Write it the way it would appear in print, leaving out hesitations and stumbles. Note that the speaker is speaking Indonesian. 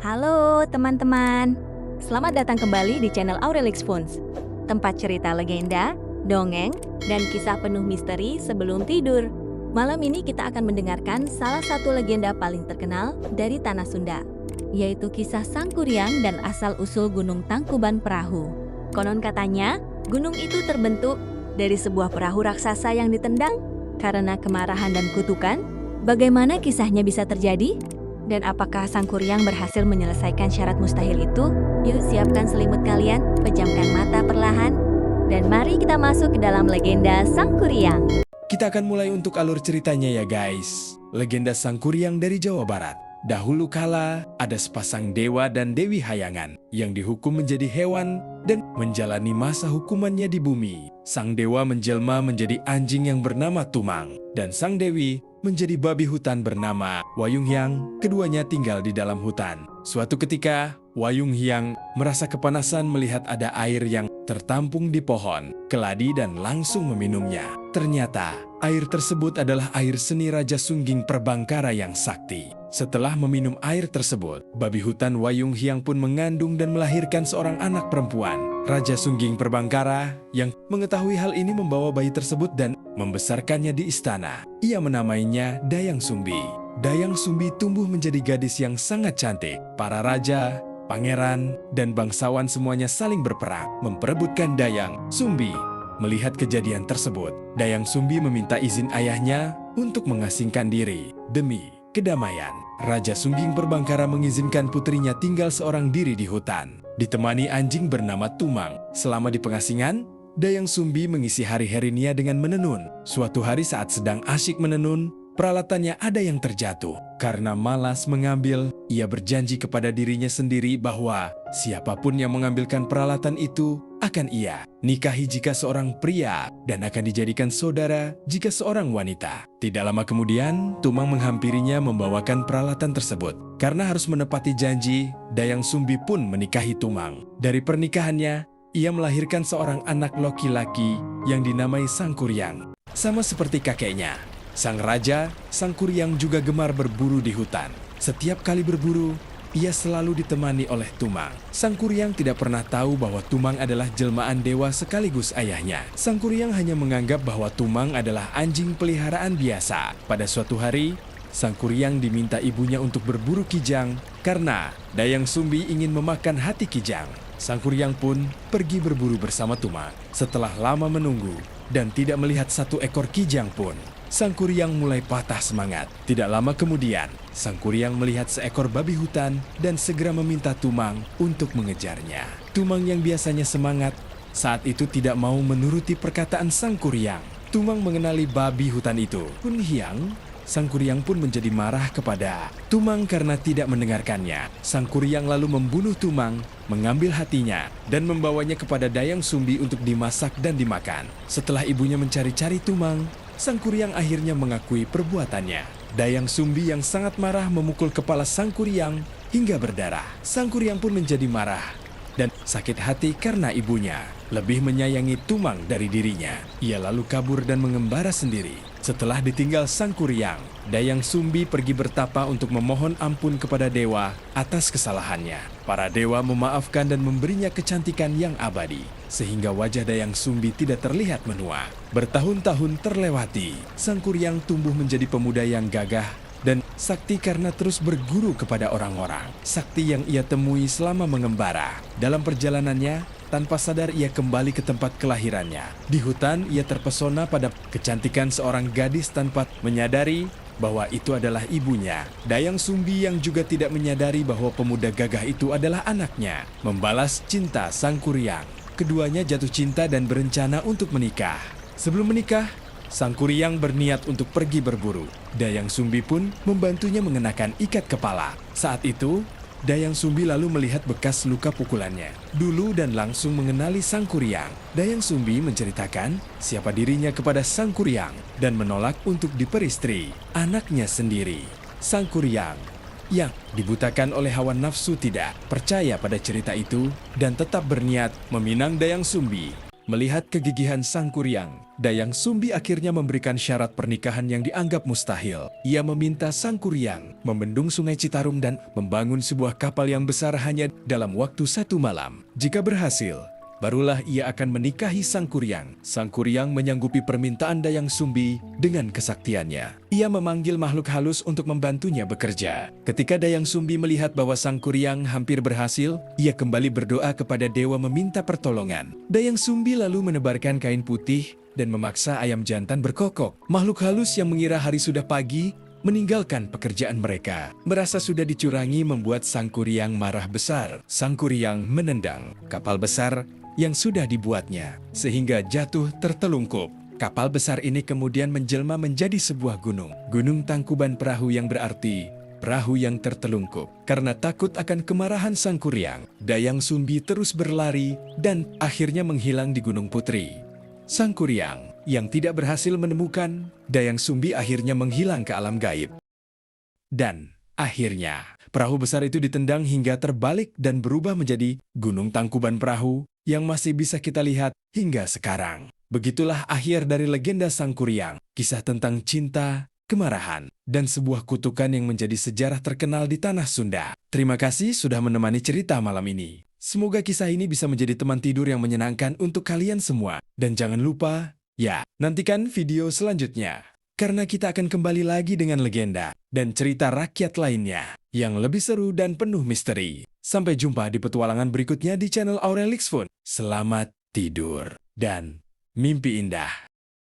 Halo teman-teman, selamat datang kembali di channel Aurelix Phones, tempat cerita legenda, dongeng, dan kisah penuh misteri sebelum tidur. Malam ini kita akan mendengarkan salah satu legenda paling terkenal dari Tanah Sunda, yaitu kisah Sangkuriang dan asal-usul Gunung Tangkuban Perahu. Konon katanya, gunung itu terbentuk dari sebuah perahu raksasa yang ditendang karena kemarahan dan kutukan. Bagaimana kisahnya bisa terjadi? Dan apakah Sangkuriang berhasil menyelesaikan syarat mustahil itu? Yuk siapkan selimut kalian, pejamkan mata perlahan, dan mari kita masuk ke dalam legenda Sangkuriang. Kita akan mulai untuk alur ceritanya ya guys. Legenda Sangkuriang dari Jawa Barat. Dahulu kala, ada sepasang dewa dan dewi hayangan yang dihukum menjadi hewan dan menjalani masa hukumannya di bumi. Sang dewa menjelma menjadi anjing yang bernama Tumang, dan sang dewi menjadi babi hutan bernama Wayung Hyang. Keduanya tinggal di dalam hutan. Suatu ketika, Wayung Hyang merasa kepanasan melihat ada air yang tertampung di pohon keladi dan langsung meminumnya. Ternyata, air tersebut adalah air seni Raja Sungging Perbangkara yang sakti. Setelah meminum air tersebut, babi hutan Wayung Hyang pun mengandung dan melahirkan seorang anak perempuan. Raja Sungging Perbangkara yang mengetahui hal ini membawa bayi tersebut dan membesarkannya di istana. Ia menamainya Dayang Sumbi. Dayang Sumbi tumbuh menjadi gadis yang sangat cantik. Para raja, pangeran, dan bangsawan semuanya saling berperang memperebutkan Dayang Sumbi. Melihat kejadian tersebut, Dayang Sumbi meminta izin ayahnya untuk mengasingkan diri demi kedamaian. Raja Sungging Perbangkara mengizinkan putrinya tinggal seorang diri di hutan, ditemani anjing bernama Tumang. Selama di pengasingan, Dayang Sumbi mengisi hari-harinya dengan menenun. Suatu hari saat sedang asyik menenun, peralatannya ada yang terjatuh. Karena malas mengambil, ia berjanji kepada dirinya sendiri bahwa siapapun yang mengambilkan peralatan itu akan ia nikahi jika seorang pria dan akan dijadikan saudara jika seorang wanita. Tidak lama kemudian, Tumang menghampirinya membawakan peralatan tersebut. Karena harus menepati janji, Dayang Sumbi pun menikahi Tumang. Dari pernikahannya, ia melahirkan seorang anak laki-laki yang dinamai Sangkuriang. Sama seperti kakeknya, sang raja, Sangkuriang juga gemar berburu di hutan. Setiap kali berburu, ia selalu ditemani oleh Tumang. Sangkuriang tidak pernah tahu bahwa Tumang adalah jelmaan dewa sekaligus ayahnya. Sangkuriang hanya menganggap bahwa Tumang adalah anjing peliharaan biasa. Pada suatu hari, Sangkuriang diminta ibunya untuk berburu kijang karena Dayang Sumbi ingin memakan hati kijang. Sangkuriang pun pergi berburu bersama Tumang. Setelah lama menunggu dan tidak melihat satu ekor kijang pun, Sangkuriang mulai patah semangat. Tidak lama kemudian, Sangkuriang melihat seekor babi hutan dan segera meminta Tumang untuk mengejarnya. Tumang yang biasanya semangat, saat itu tidak mau menuruti perkataan Sangkuriang. Tumang mengenali babi hutan itu. Kun Hyang, Sangkuriang pun menjadi marah kepada Tumang karena tidak mendengarkannya. Sangkuriang lalu membunuh Tumang, mengambil hatinya, dan membawanya kepada Dayang Sumbi untuk dimasak dan dimakan. Setelah ibunya mencari-cari Tumang, Sangkuriang akhirnya mengakui perbuatannya. Dayang Sumbi yang sangat marah memukul kepala Sangkuriang hingga berdarah. Sangkuriang pun menjadi marah dan sakit hati karena ibunya lebih menyayangi Tumang dari dirinya. Ia lalu kabur dan mengembara sendiri. Setelah ditinggal Sangkuriang, Dayang Sumbi pergi bertapa untuk memohon ampun kepada dewa atas kesalahannya. Para dewa memaafkan dan memberinya kecantikan yang abadi, sehingga wajah Dayang Sumbi tidak terlihat menua. Bertahun-tahun terlewati, Sangkuriang tumbuh menjadi pemuda yang gagah dan sakti karena terus berguru kepada orang-orang. Sakti yang ia temui selama mengembara. Dalam perjalanannya, tanpa sadar ia kembali ke tempat kelahirannya. Di hutan, ia terpesona pada kecantikan seorang gadis tanpa menyadari bahwa itu adalah ibunya. Dayang Sumbi yang juga tidak menyadari bahwa pemuda gagah itu adalah anaknya. Membalas cinta Sangkuriang, keduanya jatuh cinta dan berencana untuk menikah. Sebelum menikah, Sangkuriang berniat untuk pergi berburu. Dayang Sumbi pun membantunya mengenakan ikat kepala. Saat itu, Dayang Sumbi lalu melihat bekas luka pukulannya dulu dan langsung mengenali Sangkuriang. Dayang Sumbi menceritakan siapa dirinya kepada Sangkuriang dan menolak untuk diperistri anaknya sendiri. Sangkuriang yang dibutakan oleh hawa nafsu tidak percaya pada cerita itu dan tetap berniat meminang Dayang Sumbi. Melihat kegigihan Sangkuriang, Dayang Sumbi akhirnya memberikan syarat pernikahan yang dianggap mustahil. Ia meminta Sang Kuryang membendung Sungai Citarum dan membangun sebuah kapal yang besar hanya dalam waktu 1 malam. Jika berhasil, barulah ia akan menikahi Sang Kuryang. Sang Kuryang menyanggupi permintaan Dayang Sumbi dengan kesaktiannya. Ia memanggil makhluk halus untuk membantunya bekerja. Ketika Dayang Sumbi melihat bahwa Sang Kuryang hampir berhasil, ia kembali berdoa kepada dewa meminta pertolongan. Dayang Sumbi lalu menebarkan kain putih dan memaksa ayam jantan berkokok. Makhluk halus yang mengira hari sudah pagi meninggalkan pekerjaan mereka. Merasa sudah dicurangi membuat Sang Kuryang marah besar. Sang Kuryang menendang kapal besar yang sudah dibuatnya, sehingga jatuh tertelungkup. Kapal besar ini kemudian menjelma menjadi sebuah gunung. Gunung Tangkuban Perahu yang berarti perahu yang tertelungkup. Karena takut akan kemarahan Sang Kuryang, Dayang Sumbi terus berlari dan akhirnya menghilang di Gunung Putri. Sang Kuryang yang tidak berhasil menemukan Dayang Sumbi akhirnya menghilang ke alam gaib. Dan akhirnya perahu besar itu ditendang hingga terbalik dan berubah menjadi Gunung Tangkuban Perahu yang masih bisa kita lihat hingga sekarang. Begitulah akhir dari legenda Sang Kuryang, kisah tentang cinta, kemarahan, dan sebuah kutukan yang menjadi sejarah terkenal di tanah Sunda. Terima kasih sudah menemani cerita malam ini. Semoga kisah ini bisa menjadi teman tidur yang menyenangkan untuk kalian semua. Dan jangan lupa, nantikan video selanjutnya. Karena kita akan kembali lagi dengan legenda dan cerita rakyat lainnya yang lebih seru dan penuh misteri. Sampai jumpa di petualangan berikutnya di channel Aurelix Fun. Selamat tidur dan mimpi indah.